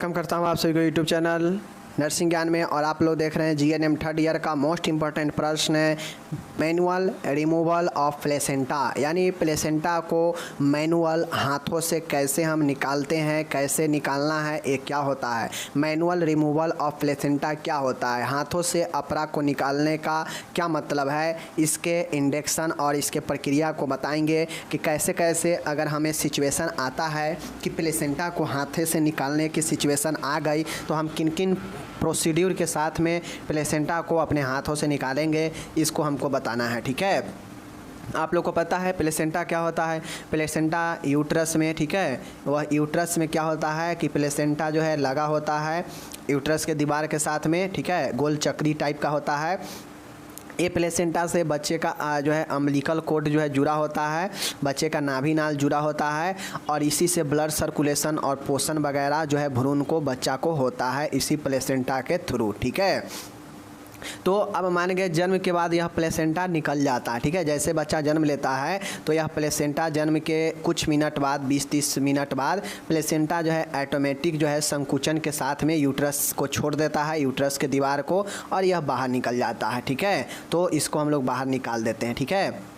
Welcome करता हूँ आप सभी को यूट्यूब चैनल नर्सिंग ज्ञान में। और आप लोग देख रहे हैं जीएनएम थर्ड ईयर का मोस्ट इम्पॉर्टेंट प्रश्न है मैनुअल रिमूवल ऑफ प्लेसेंटा, यानी प्लेसेंटा को मैनुअल हाथों से कैसे हम निकालते हैं, कैसे निकालना है, ये क्या होता है। मैनुअल रिमूवल ऑफ प्लेसेंटा क्या होता है, हाथों से अपरा को निकालने का क्या मतलब है, इसके इंडेक्शन और इसके प्रक्रिया को बताएंगे कि कैसे कैसे अगर हमें सिचुएशन आता है कि प्लेसेंटा को हाथे से निकालने की सिचुएशन आ गई तो हम किन किन प्रोसीड्यूर के साथ में प्लेसेंटा को अपने हाथों से निकालेंगे, इसको हमको बताना है। ठीक है, आप लोग को पता है प्लेसेंटा क्या होता है। प्लेसेंटा यूट्रस में, ठीक है, वह यूट्रस में क्या होता है कि प्लेसेंटा जो है लगा होता है यूट्रस के दीवार के साथ में, ठीक है, गोल चक्री टाइप का होता है। ये प्लेसेंटा से बच्चे का जो है अम्बिलिकल कोड जो है जुड़ा होता है, बच्चे का नाभि नाल जुड़ा होता है और इसी से ब्लड सर्कुलेशन और पोषण वगैरह जो है भ्रूण को बच्चा को होता है इसी प्लेसेंटा के थ्रू। ठीक है, तो अब मान गए जन्म के बाद यह प्लेसेंटा निकल जाता है। ठीक है, जैसे बच्चा जन्म लेता है तो यह प्लेसेंटा जन्म के कुछ मिनट बाद 20-30 मिनट बाद प्लेसेंटा जो है ऑटोमेटिक जो है संकुचन के साथ में यूट्रस को छोड़ देता है, यूट्रस के दीवार को, और यह बाहर निकल जाता है। ठीक है, तो इसको हम लोग बाहर निकाल देते हैं। ठीक है,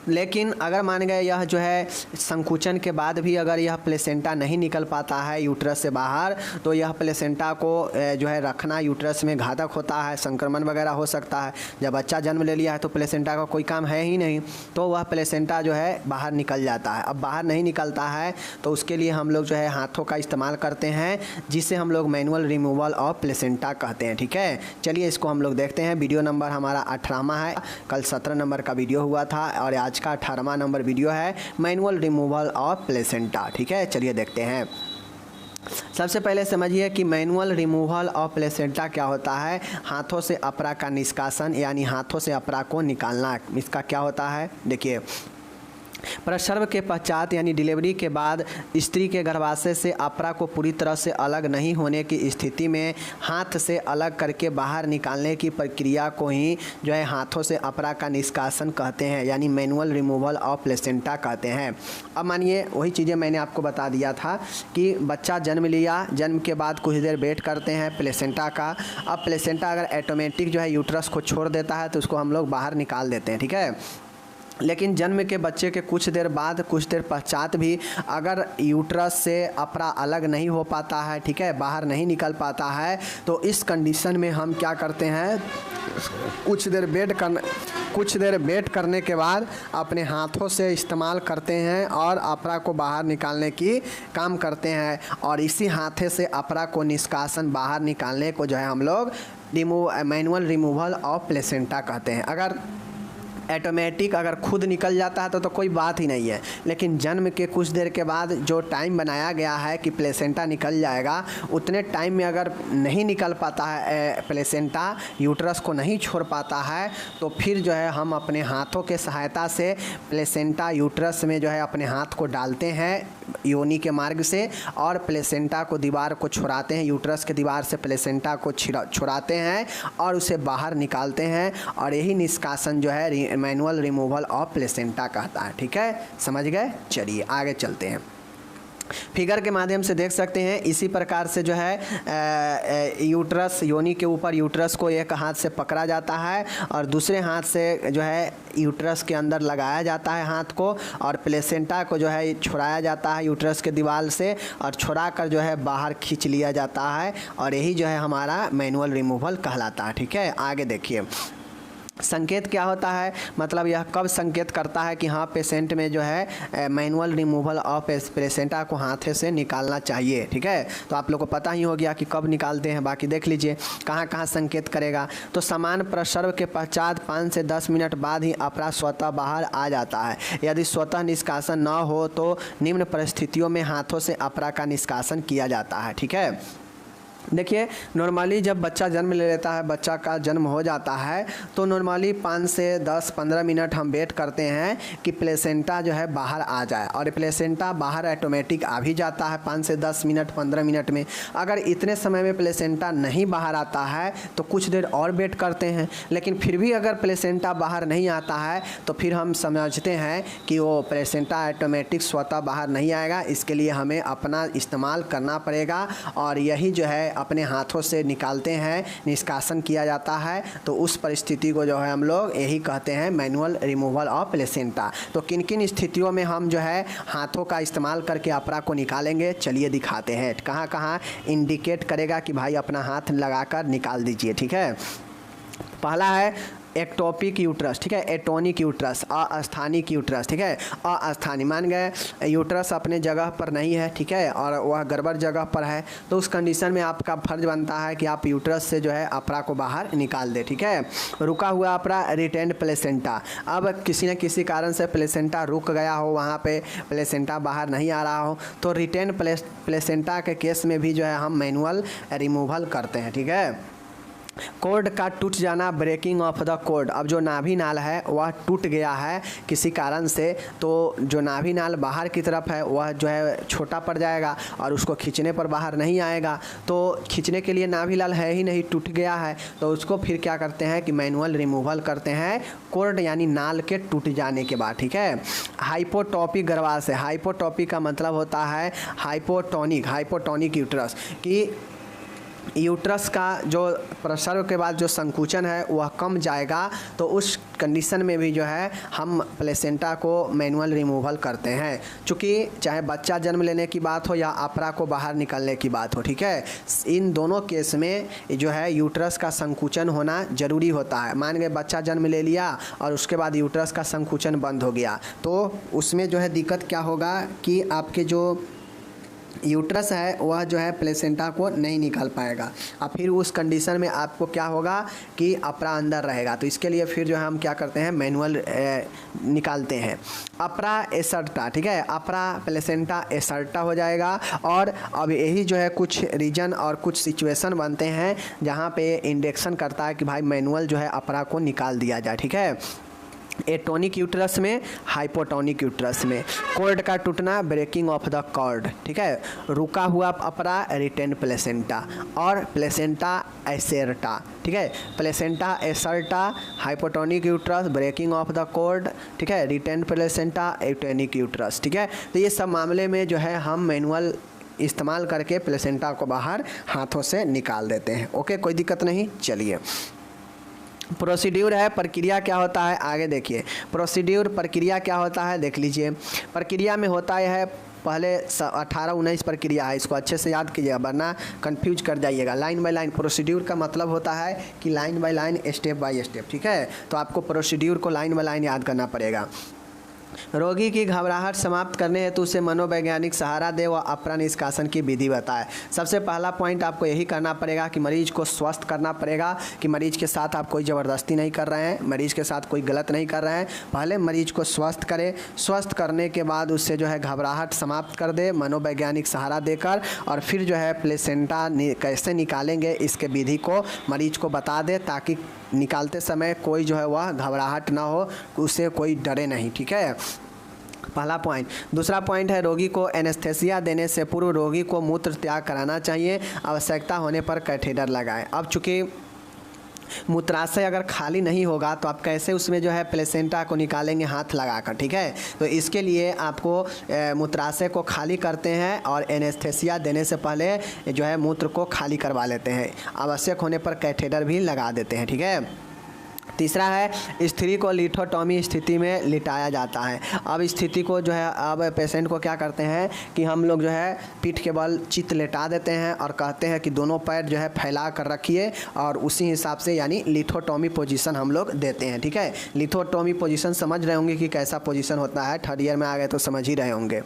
लेकिन अगर मान गए यह जो है संकुचन के बाद भी अगर यह प्लेसेंटा नहीं निकल पाता है यूट्रस से बाहर, तो यह प्लेसेंटा को जो है रखना यूट्रस में घातक होता है, संक्रमण वगैरह हो सकता है। जब बच्चा जन्म ले लिया है तो प्लेसेंटा का कोई काम है ही नहीं, तो वह प्लेसेंटा जो है बाहर निकल जाता है। अब बाहर नहीं निकलता है तो उसके लिए हम लोग जो है हाथों का इस्तेमाल करते हैं, जिसे हम लोग मैनुअल रिमूवल ऑफ प्लेसेंटा कहते हैं। ठीक है, चलिए इसको हम लोग देखते हैं। वीडियो नंबर हमारा 18वां है, कल 17 नंबर का वीडियो हुआ था और आज का 18वां नंबर वीडियो है मैनुअल रिमूवल ऑफ प्लेसेंटा। ठीक है, चलिए देखते हैं। सबसे पहले समझिए कि मैनुअल रिमूवल ऑफ प्लेसेंटा क्या होता है। हाथों से अपरा का निष्कासन, यानी हाथों से अपरा को निकालना, इसका क्या होता है। देखिए, प्रसव के पश्चात यानी डिलीवरी के बाद स्त्री के गर्भाशय से अपरा को पूरी तरह से अलग नहीं होने की स्थिति में हाथ से अलग करके बाहर निकालने की प्रक्रिया को ही जो है हाथों से अपरा का निष्कासन कहते हैं, यानी मैनुअल रिमूवल ऑफ प्लेसेंटा कहते हैं। अब मानिए वही चीज़ें मैंने आपको बता दिया था कि बच्चा जन्म लिया, जन्म के बाद कुछ देर वेट करते हैं प्लेसेंटा का। अब प्लेसेंटा अगर ऑटोमेटिक जो है यूट्रस को छोड़ देता है तो उसको हम लोग बाहर निकाल देते हैं। ठीक है, लेकिन जन्म के बच्चे के कुछ देर बाद, कुछ देर पश्चात भी अगर यूट्रस से अपरा अलग नहीं हो पाता है, ठीक है, बाहर नहीं निकल पाता है, तो इस कंडीशन में हम क्या करते हैं, कुछ देर वेट करने के बाद अपने हाथों से इस्तेमाल करते हैं और अपरा को बाहर निकालने की काम करते हैं। और इसी हाथे से अपरा को निष्कासन बाहर निकालने को जो है हम लोग मैनुअल रिमूवल ऑफ प्लेसेंटा कहते हैं। अगर ऑटोमेटिक अगर खुद निकल जाता है तो कोई बात ही नहीं है, लेकिन जन्म के कुछ देर के बाद जो टाइम बनाया गया है कि प्लेसेंटा निकल जाएगा, उतने टाइम में अगर नहीं निकल पाता है प्लेसेंटा, यूट्रस को नहीं छोड़ पाता है, तो फिर जो है हम अपने हाथों के सहायता से प्लेसेंटा यूट्रस में जो है अपने हाथ को डालते हैं योनि के मार्ग से और प्लेसेंटा को दीवार को छुड़ाते हैं, यूट्रस के दीवार से प्लेसेंटा को छुड़ाते हैं और उसे बाहर निकालते हैं, और यही निष्कासन जो है मैनुअल रिमूवल ऑफ प्लेसेंटा कहता है। ठीक है, समझ गए। चलिए आगे चलते हैं। फिगर के माध्यम से देख सकते हैं, इसी प्रकार से जो है यूट्रस, योनि के ऊपर यूट्रस को एक हाथ से पकड़ा जाता है और दूसरे हाथ से जो है यूट्रस के अंदर लगाया जाता है हाथ को, और प्लेसेंटा को जो है छुड़ाया जाता है यूट्रस के दीवार से और छुड़ा कर जो है बाहर खींच लिया जाता है, और यही जो है हमारा मैनुअल रिमूवल कहलाता है। ठीक है, आगे देखिए। संकेत क्या होता है, मतलब यह कब संकेत करता है कि हाँ पेशेंट में जो है मैनुअल रिमूवल ऑफ प्लेसेंटा को हाथे से निकालना चाहिए। ठीक है, तो आप लोग को पता ही हो गया कि कब निकालते हैं। बाकी देख लीजिए कहाँ कहाँ संकेत करेगा। तो समान प्रसव के पश्चात 5 से 10 मिनट बाद ही अपरा स्वतः बाहर आ जाता है। यदि स्वतः निष्कासन न हो तो निम्न परिस्थितियों में हाथों से अपरा का निष्कासन किया जाता है। ठीक है, देखिए नॉर्मली जब बच्चा जन्म ले लेता है, बच्चा का जन्म हो जाता है, तो नॉर्मली 5 से 10-15 मिनट हम वेट करते हैं कि प्लेसेंटा जो है बाहर आ जाए, और प्लेसेंटा बाहर ऑटोमेटिक आ भी जाता है 5 से 10 मिनट 15 मिनट में। अगर इतने समय में प्लेसेंटा नहीं बाहर आता है तो कुछ देर और वेट करते हैं, लेकिन फिर भी अगर प्लेसेंटा बाहर नहीं आता है तो फिर हम समझते हैं कि वो प्लेसेंटा ऑटोमेटिक स्वतः बाहर नहीं आएगा। इसके लिए हमें अपना इस्तेमाल करना पड़ेगा, और यही जो है अपने हाथों से निकालते हैं, निष्कासन किया जाता है। तो उस परिस्थिति को जो है हम लोग यही कहते हैं मैनुअल रिमूवल ऑफ प्लेसेंटा। तो किन किन स्थितियों में हम जो है हाथों का इस्तेमाल करके अपरा को निकालेंगे, चलिए दिखाते हैं। कहाँ कहाँ इंडिकेट करेगा कि भाई अपना हाथ लगाकर निकाल दीजिए, ठीक है। पहला है एक्टोपिक यूट्रस, ठीक है, एटोनिक यूट्रस, अस्थानिक यूट्रस, ठीक है। अस्थानी मान गए यूट्रस अपने जगह पर नहीं है, ठीक है, और वह गड़बड़ जगह पर है, तो उस कंडीशन में आपका फर्ज बनता है कि आप यूट्रस से जो है अपरा को बाहर निकाल दें, ठीक है। रुका हुआ अपरा रिटेन्ड प्लेसेंटा, अब किसी न किसी कारण से प्लेसेंटा रुक गया हो, वहाँ पे प्लेसेंटा बाहर नहीं आ रहा हो, तो रिटेन प्लेसेंटा के केस में भी जो है हम मैनुअल रिमूवल करते हैं, ठीक है। कॉर्ड का टूट जाना, ब्रेकिंग ऑफ द कॉर्ड, अब जो नाभि नाल है वह टूट गया है किसी कारण से, तो जो नाभि नाल बाहर की तरफ है वह जो है छोटा पड़ जाएगा और उसको खींचने पर बाहर नहीं आएगा। तो खींचने के लिए नाभि नाल है ही नहीं, टूट गया है, तो उसको फिर क्या करते हैं कि मैनुअल रिमूवल करते हैं कॉर्ड यानी नाल के टूट जाने के बाद, ठीक है। हाइपोटॉपिक गर्भाशय है, हाइपोटॉपिक का मतलब होता है हाइपोटोनिक यूट्रस, कि यूट्रस का जो प्रसव के बाद जो संकुचन है वह कम जाएगा, तो उस कंडीशन में भी जो है हम प्लेसेंटा को मैनुअल रिमूवल करते हैं। चूँकि चाहे बच्चा जन्म लेने की बात हो या अपरा को बाहर निकलने की बात हो, ठीक है, इन दोनों केस में जो है यूट्रस का संकुचन होना ज़रूरी होता है। मान गए बच्चा जन्म ले लिया और उसके बाद यूट्रस का संकुचन बंद हो गया, तो उसमें जो है दिक्कत क्या होगा कि आपके जो यूट्रस है वह जो है प्लेसेंटा को नहीं निकाल पाएगा, और फिर उस कंडीशन में आपको क्या होगा कि अपरा अंदर रहेगा। तो इसके लिए फिर जो है हम क्या करते हैं मैनुअल निकालते हैं। अपरा एसर्टा, ठीक है, अपरा प्लेसेंटा एसर्टा हो जाएगा। और अब यही जो है कुछ रीजन और कुछ सिचुएशन बनते हैं जहाँ पे इंडेक्शन करता है कि भाई मैनुअल जो है अपरा को निकाल दिया जाए, ठीक है। एटोनिक यूट्रस में, हाइपोटोनिक यूट्रस में। कॉर्ड का टूटना, ब्रेकिंग ऑफ द कॉर्ड, ठीक है। रुका हुआ अपरा, रिटेन प्लेसेंटा, और प्लेसेंटा एसेर्टा, ठीक है। Placenta accreta, hypotonic uterus, breaking off the cord, ठीक है, रिटेन प्लेसेंटा, एटोनिक यूट्रस, ठीक है। तो ये सब मामले में जो है हम मैनुअल इस्तेमाल करके प्लेसेंटा को बाहर हाथों से निकाल देते हैं। ओके, कोई दिक्कत नहीं। चलिए प्रोसीड्यूर है, प्रक्रिया क्या होता है आगे देखिए। प्रोसीड्यूर प्रक्रिया क्या होता है देख लीजिए। प्रक्रिया में होता है पहले 18-19 प्रक्रिया है, इसको अच्छे से याद कीजिएगा वरना कंफ्यूज कर जाइएगा। लाइन बाय लाइन, प्रोसीड्यूर का मतलब होता है कि line by line, step by step, ठीक है। तो आपको प्रोसीड्यूर को लाइन बाय लाइन याद करना पड़ेगा। रोगी की घबराहट समाप्त करने हेतु उसे मनोवैज्ञानिक सहारा दे व अपरा निष्कासन की विधि बताए। सबसे पहला पॉइंट आपको यही करना पड़ेगा कि मरीज को स्वस्थ करना पड़ेगा, कि मरीज के साथ आप कोई ज़बरदस्ती नहीं कर रहे हैं, मरीज के साथ कोई गलत नहीं कर रहे हैं। पहले मरीज को स्वस्थ करें, स्वस्थ करने के बाद उससे जो है घबराहट समाप्त कर दे मनोवैज्ञानिक सहारा देकर, और फिर जो है प्लेसेंटा कैसे निकालेंगे इसके विधि को मरीज को बता दे, ताकि निकालते समय कोई जो है वह घबराहट ना हो, उससे कोई डरे नहीं, ठीक है। पहला पॉइंट। दूसरा पॉइंट है रोगी को एनेस्थेसिया देने से पूर्व रोगी को मूत्र त्याग कराना चाहिए, आवश्यकता होने पर कैथेटर लगाएं। अब चूँकि मूत्राशय अगर खाली नहीं होगा तो आप कैसे उसमें जो है प्लेसेंटा को निकालेंगे हाथ लगाकर, ठीक है। तो इसके लिए आपको मूत्राशय को खाली करते हैं और एनेस्थेसिया देने से पहले जो है मूत्र को खाली करवा लेते हैं, आवश्यक होने पर कैथेटर भी लगा देते हैं, ठीक है। तीसरा है स्त्री को लिथोटॉमी स्थिति में लिटाया जाता है। अब स्थिति को जो है अब पेशेंट को क्या करते हैं कि हम लोग जो है पीठ के बल चित लेटा देते हैं और कहते हैं कि दोनों पैर जो है फैला कर रखिए, और उसी हिसाब से यानी लिथोटॉमी पोजीशन हम लोग देते हैं, ठीक है। लिथोटॉमी पोजीशन समझ रहे होंगे कि कैसा पोजीशन होता है, थर्ड ईयर में आ गए तो समझ ही रहे होंगे।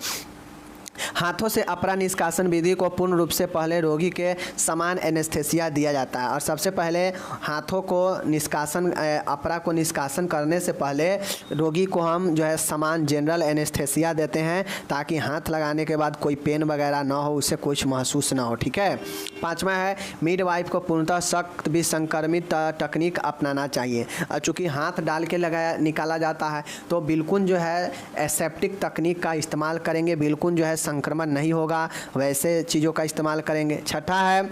हाथों से अपरा निष्कासन विधि को पूर्ण रूप से पहले रोगी के समान एनेस्थेसिया दिया जाता है। और सबसे पहले हाथों को निष्कासन अपरा को निष्कासन करने से पहले रोगी को हम जो है समान जनरल एनेस्थेसिया देते हैं, ताकि हाथ लगाने के बाद कोई पेन वगैरह ना हो, उसे कुछ महसूस ना हो। ठीक है। पाँचवा है मिडवाइफ को पूर्णतः सख्त विसंक्रमित तकनीक अपनाना चाहिए। चूँकि हाथ डाल के निकाला जाता है तो बिल्कुल जो है एसेप्टिक तकनीक का इस्तेमाल करेंगे, बिल्कुल जो है संक्रमण नहीं होगा, वैसे चीज़ों का इस्तेमाल करेंगे। छठा है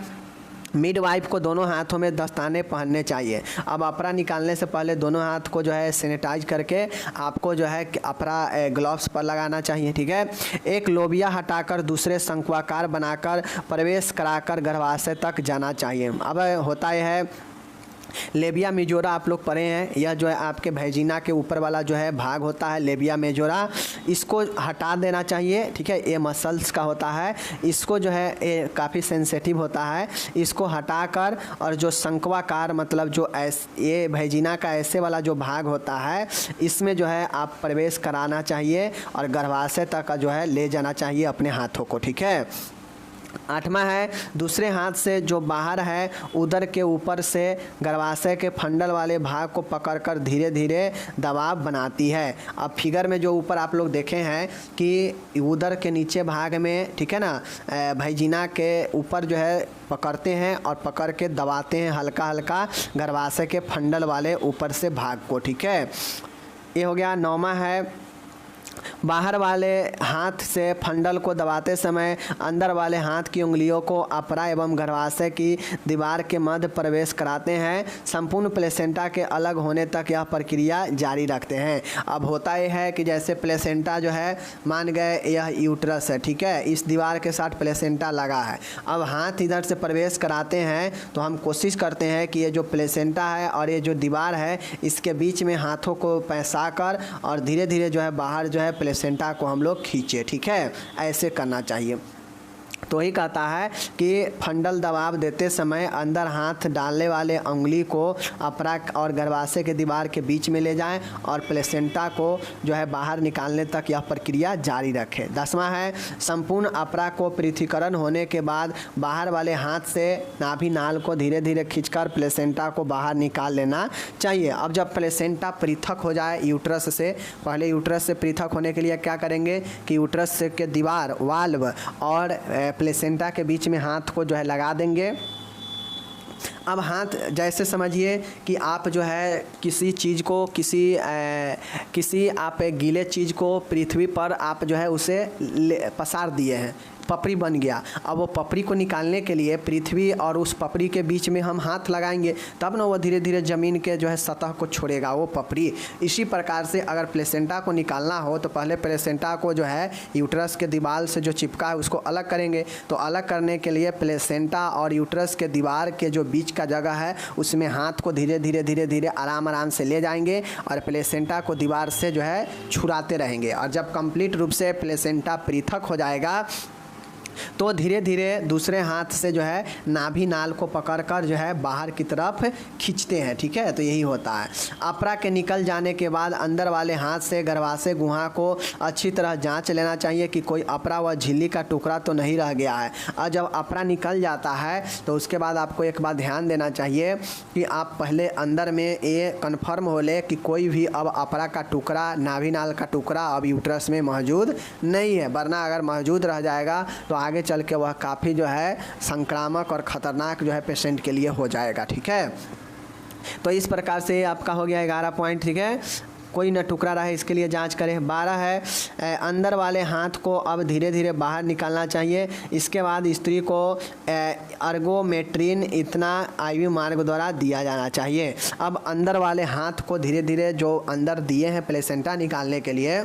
मिडवाइफ को दोनों हाथों में दस्ताने पहनने चाहिए। अब अपरा निकालने से पहले दोनों हाथ को जो है सैनिटाइज करके आपको जो है अपरा ग्लव्स पर लगाना चाहिए। ठीक है। एक लोबिया हटाकर दूसरे शंक्वाकार बनाकर प्रवेश कराकर गर्भाशय तक जाना चाहिए। अब होता यह है लेबिया मेजोरा, आप लोग पढ़े हैं, यह जो है आपके वैजिना के ऊपर वाला जो है भाग होता है लेबिया मेजोरा, इसको हटा देना चाहिए। ठीक है। ये मसल्स का होता है, इसको जो है ये काफ़ी सेंसिटिव होता है, इसको हटाकर और जो शंक्वाकार मतलब जो ये वैजिना का ऐसे वाला जो भाग होता है इसमें जो है आप प्रवेश कराना चाहिए और गर्भाशय तक जो है ले जाना चाहिए अपने हाथों को। ठीक है। आठवां है दूसरे हाथ से जो बाहर है उदर के ऊपर से गर्भाशय के फंडल वाले भाग को पकड़कर धीरे धीरे दबाव बनाती है। अब फिगर में जो ऊपर आप लोग देखे हैं कि उदर के नीचे भाग में, ठीक है ना, वैजिना के ऊपर जो है पकड़ते हैं और पकड़ के दबाते हैं हल्का हल्का गर्भाशय के फंडल वाले ऊपर से भाग को। ठीक है। ये हो गया। नौवां है बाहर वाले हाथ से फंडल को दबाते समय अंदर वाले हाथ की उंगलियों को अपरा एवं गर्भाशय की दीवार के मध्य प्रवेश कराते हैं। संपूर्ण प्लेसेंटा के अलग होने तक यह प्रक्रिया जारी रखते हैं। अब होता यह है कि जैसे प्लेसेंटा जो है, मान गए यह यूट्रस है, ठीक है, इस दीवार के साथ प्लेसेंटा लगा है। अब हाथ इधर से प्रवेश कराते हैं तो हम कोशिश करते हैं कि ये जो प्लेसेंटा है और ये जो दीवार है इसके बीच में हाथों को पैसा कर और धीरे धीरे जो है बाहर जो है प्लेसेंटा को हम लोग खींचे। ठीक है। ऐसे करना चाहिए। तो ही कहता है कि फंडल दबाव देते समय अंदर हाथ डालने वाले उंगली को अपरा और गर्भाशय के दीवार के बीच में ले जाएं और प्लेसेंटा को जो है बाहर निकालने तक यह प्रक्रिया जारी रखें। 10वां है संपूर्ण अपरा को पृथक्करण होने के बाद बाहर वाले हाथ से नाभि नाल को धीरे धीरे खींचकर प्लेसेंटा को बाहर निकाल लेना चाहिए। अब जब प्लेसेंटा पृथक हो जाए यूट्रस से, पहले यूट्रस से पृथक होने के लिए क्या करेंगे कि यूट्रस के दीवार वाल्व और प्लेसेंटा के बीच में हाथ को जो है लगा देंगे। अब हाथ जैसे समझिए कि आप जो है किसी चीज़ को किसी आप एक गीले चीज़ को पृथ्वी पर आप जो है उसे पसार दिए हैं, पपड़ी बन गया। अब वो पपड़ी को निकालने के लिए पृथ्वी और उस पपड़ी के बीच में हम हाथ लगाएंगे, तब ना वो धीरे धीरे ज़मीन के जो है सतह को छोड़ेगा वो पपड़ी। इसी प्रकार से अगर प्लेसेंटा को निकालना हो तो पहले प्लेसेंटा को जो है यूट्रस के दीवार से जो चिपका है उसको अलग करेंगे। तो अलग करने के लिए प्लेसेंटा और यूट्रस के दीवार के जो बीच का जगह है उसमें हाथ को धीरे धीरे आराम से ले जाएंगे और प्लेसेंटा को दीवार से जो है छुड़ाते रहेंगे। और जब कंप्लीट रूप से प्लेसेंटा पृथक हो जाएगा तो धीरे धीरे दूसरे हाथ से जो है नाभि नाल को पकड़कर जो है बाहर की तरफ खींचते हैं। ठीक है। तो यही होता है। अपरा के निकल जाने के बाद अंदर वाले हाथ से गर्भाशय गुहा को अच्छी तरह जांच लेना चाहिए कि कोई अपरा व झिल्ली का टुकड़ा तो नहीं रह गया है। और जब अपरा निकल जाता है तो उसके बाद आपको एक बात ध्यान देना चाहिए कि आप पहले अंदर में ये कन्फर्म हो ले कि कोई भी अब अपरा का टुकड़ा, नाभि नाल का टुकड़ा अब यूट्रस में मौजूद नहीं है, वरना अगर मौजूद रह जाएगा तो आगे चल के वह काफ़ी जो है संक्रामक और ख़तरनाक जो है पेशेंट के लिए हो जाएगा। ठीक है। तो इस प्रकार से आपका हो गया 11 पॉइंट। ठीक है। कोई न टुकड़ा रहे इसके लिए जांच करें। 12 है अंदर वाले हाथ को अब धीरे धीरे बाहर निकालना चाहिए। इसके बाद स्त्री को अर्गोमेट्रिन इतना IV मार्ग द्वारा दिया जाना चाहिए। अब अंदर वाले हाथ को धीरे धीरे जो अंदर दिए हैं प्लेसेंटा निकालने के लिए,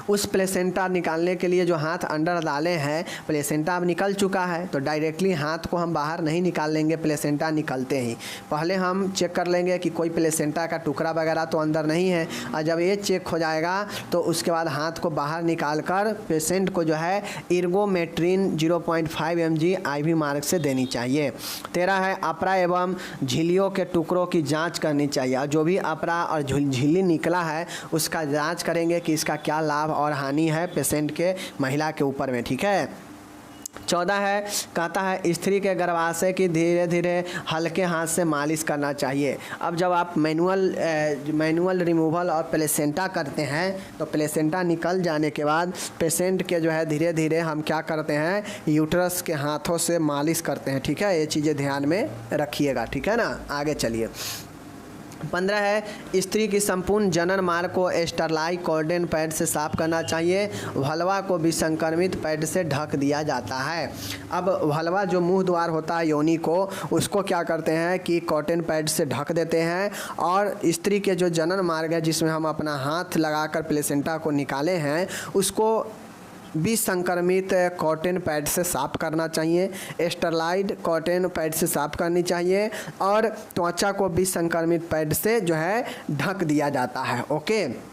उस प्लेसेंटा निकालने के लिए जो हाथ अंदर डाले हैं, प्लेसेंटा अब निकल चुका है तो डायरेक्टली हाथ को हम बाहर नहीं निकाल लेंगे प्लेसेंटा निकलते ही। पहले हम चेक कर लेंगे कि कोई प्लेसेंटा का टुकड़ा वगैरह तो अंदर नहीं है, और जब ये चेक हो जाएगा तो उसके बाद हाथ को बाहर निकाल कर पेशेंट को जो है इर्गोमेट्रिन 0.5 mg IV मार्ग से देनी चाहिए। 13 है अपरा एवं झिल्लियों के टुकड़ों की जाँच करनी चाहिए। और जो भी अपरा और झिल्ली निकला है उसका जाँच करेंगे कि इसका क्या लाभ लाभ और हानि है पेशेंट के महिला के ऊपर में, ठीक है। 14 है, कहता है स्त्री के गर्भाशय की धीरे धीरे हल्के हाथ से मालिश करना चाहिए। अब जब आप मैनुअल रिमूवल और प्लेसेंटा करते हैं तो प्लेसेंटा निकल जाने के बाद पेशेंट के जो है धीरे धीरे हम क्या करते हैं, यूट्रस के हाथों से मालिश करते हैं, ठीक है। ये चीज़ें ध्यान में रखिएगा, ठीक है ना। आगे चलिए। 15 है, स्त्री की संपूर्ण जनन मार्ग को स्टरलाइट कॉटन पैड से साफ करना चाहिए। भलवा को विसंक्रमित पैड से ढक दिया जाता है। अब भलवा जो मुंह द्वार होता है योनि को, उसको क्या करते हैं कि कॉटन पैड से ढक देते हैं, और स्त्री के जो जनन मार्ग है जिसमें हम अपना हाथ लगाकर प्लेसेंटा को निकाले हैं, उसको विसंक्रमित कॉटन पैड से साफ़ करना चाहिए। स्टरलाइट कॉटन पैड से साफ़ करनी चाहिए और त्वचा को विसंक्रमित पैड से जो है ढक दिया जाता है। ओके।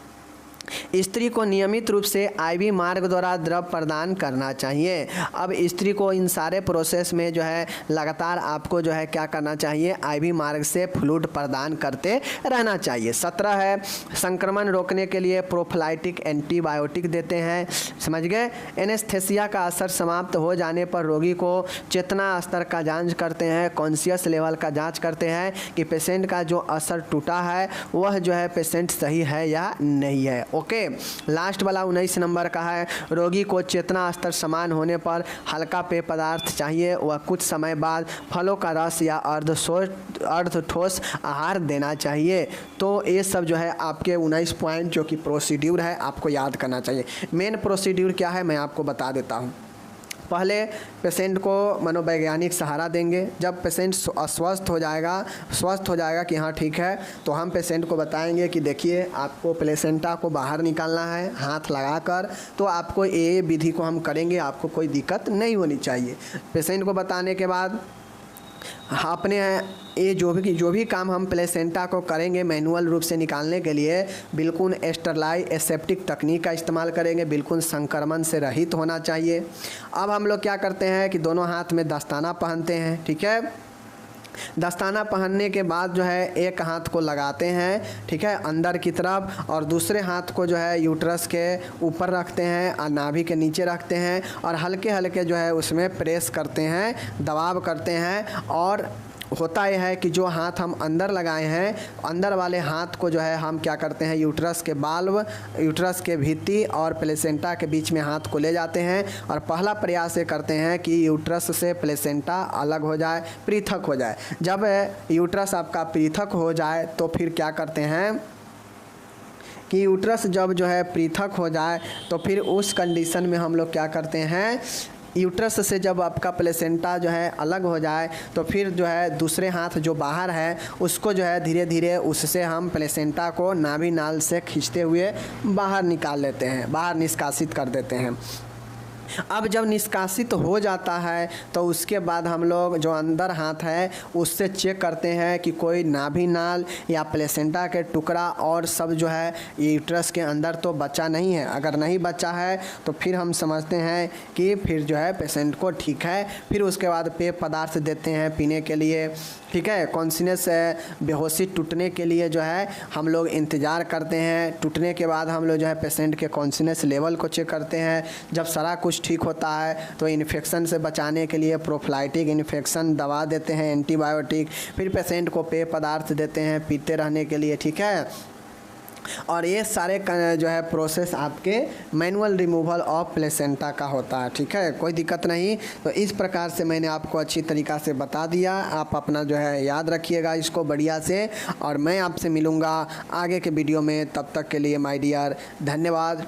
स्त्री को नियमित रूप से आईवी मार्ग द्वारा द्रव प्रदान करना चाहिए। अब स्त्री को इन सारे प्रोसेस में जो है लगातार आपको जो है क्या करना चाहिए, आईवी मार्ग से फ्लूइड प्रदान करते रहना चाहिए। 17 है, संक्रमण रोकने के लिए प्रोफिलाइटिक एंटीबायोटिक देते हैं। समझ गए। एनेस्थेसिया का असर समाप्त हो जाने पर रोगी को चेतना स्तर का जांच करते हैं, कॉन्शियस लेवल का जांच करते हैं कि पेशेंट का जो असर टूटा है वह जो है पेशेंट सही है या नहीं है। ओके। लास्ट वाला 19 नंबर का है, रोगी को चेतना स्तर समान होने पर हल्का पेय पदार्थ चाहिए। वह कुछ समय बाद फलों का रस या अर्ध ठोस आहार देना चाहिए। तो ये सब जो है आपके 19 पॉइंट जो कि प्रोसीड्यूर है आपको याद करना चाहिए। मेन प्रोसीड्यूर क्या है मैं आपको बता देता हूँ। पहले पेशेंट को मनोवैज्ञानिक सहारा देंगे। जब पेशेंट स्वस्थ हो जाएगा कि हाँ ठीक है, तो हम पेशेंट को बताएंगे कि देखिए आपको प्लेसेंटा को बाहर निकालना है हाथ लगाकर, तो आपको ये विधि को हम करेंगे, आपको कोई दिक्कत नहीं होनी चाहिए। पेशेंट को बताने के बाद अपने ये जो भी काम हम प्लेसेंटा को करेंगे मैनुअल रूप से निकालने के लिए, बिल्कुल स्टरलाइट एसेप्टिक तकनीक का इस्तेमाल करेंगे, बिल्कुल संक्रमण से रहित होना चाहिए। अब हम लोग क्या करते हैं कि दोनों हाथ में दस्ताना पहनते हैं, ठीक है। दस्ताना पहनने के बाद जो है एक हाथ को लगाते हैं, ठीक है, अंदर की तरफ, और दूसरे हाथ को जो है यूट्रस के ऊपर रखते हैं और नाभि के नीचे रखते हैं और हल्के हल्के जो है उसमें प्रेस करते हैं, दबाव करते हैं। और होता यह है कि जो हाथ हम अंदर लगाए हैं, अंदर वाले हाथ को जो है हम क्या करते हैं, यूट्रस के बाल्व, यूट्रस के भित्ति और प्लेसेंटा के बीच में हाथ को ले जाते हैं और पहला प्रयास ये करते हैं कि यूट्रस से प्लेसेंटा अलग हो जाए, पृथक हो जाए। जब यूट्रस आपका पृथक हो जाए तो फिर क्या करते हैं कि यूट्रस जब जो है पृथक हो जाए तो फिर उस कंडीशन में हम लोग क्या करते हैं, यूट्रस से जब आपका प्लेसेंटा जो है अलग हो जाए तो फिर जो है दूसरे हाथ जो बाहर है उसको जो है धीरे धीरे उससे हम प्लेसेंटा को नाभि नाल से खींचते हुए बाहर निकाल लेते हैं, बाहर निष्कासित कर देते हैं। अब जब निष्कासित हो जाता है तो उसके बाद हम लोग जो अंदर हाथ है उससे चेक करते हैं कि कोई नाभि नाल या प्लेसेंटा के टुकड़ा और सब जो है यूट्रस के अंदर तो बचा नहीं है। अगर नहीं बचा है तो फिर हम समझते हैं कि फिर जो है पेशेंट को ठीक है। फिर उसके बाद पेय पदार्थ देते हैं पीने के लिए, ठीक है। कॉन्शियस बेहोशी टूटने के लिए जो है हम लोग इंतज़ार करते हैं। टूटने के बाद हम लोग जो है पेशेंट के कॉन्शियस लेवल को चेक करते हैं। जब सारा कुछ ठीक होता है तो इन्फेक्शन से बचाने के लिए प्रोफिलाइटिक इन्फेक्शन दवा देते हैं, एंटीबायोटिक। फिर पेशेंट को पेय पदार्थ देते हैं पीते रहने के लिए, ठीक है। और ये सारे जो है प्रोसेस आपके मैनुअल रिमूवल ऑफ प्लेसेंटा का होता है, ठीक है। कोई दिक्कत नहीं। तो इस प्रकार से मैंने आपको अच्छी तरीक़ा से बता दिया। आप अपना जो है याद रखिएगा इसको बढ़िया से, और मैं आपसे मिलूँगा आगे के वीडियो में। तब तक के लिए माय डियर, धन्यवाद।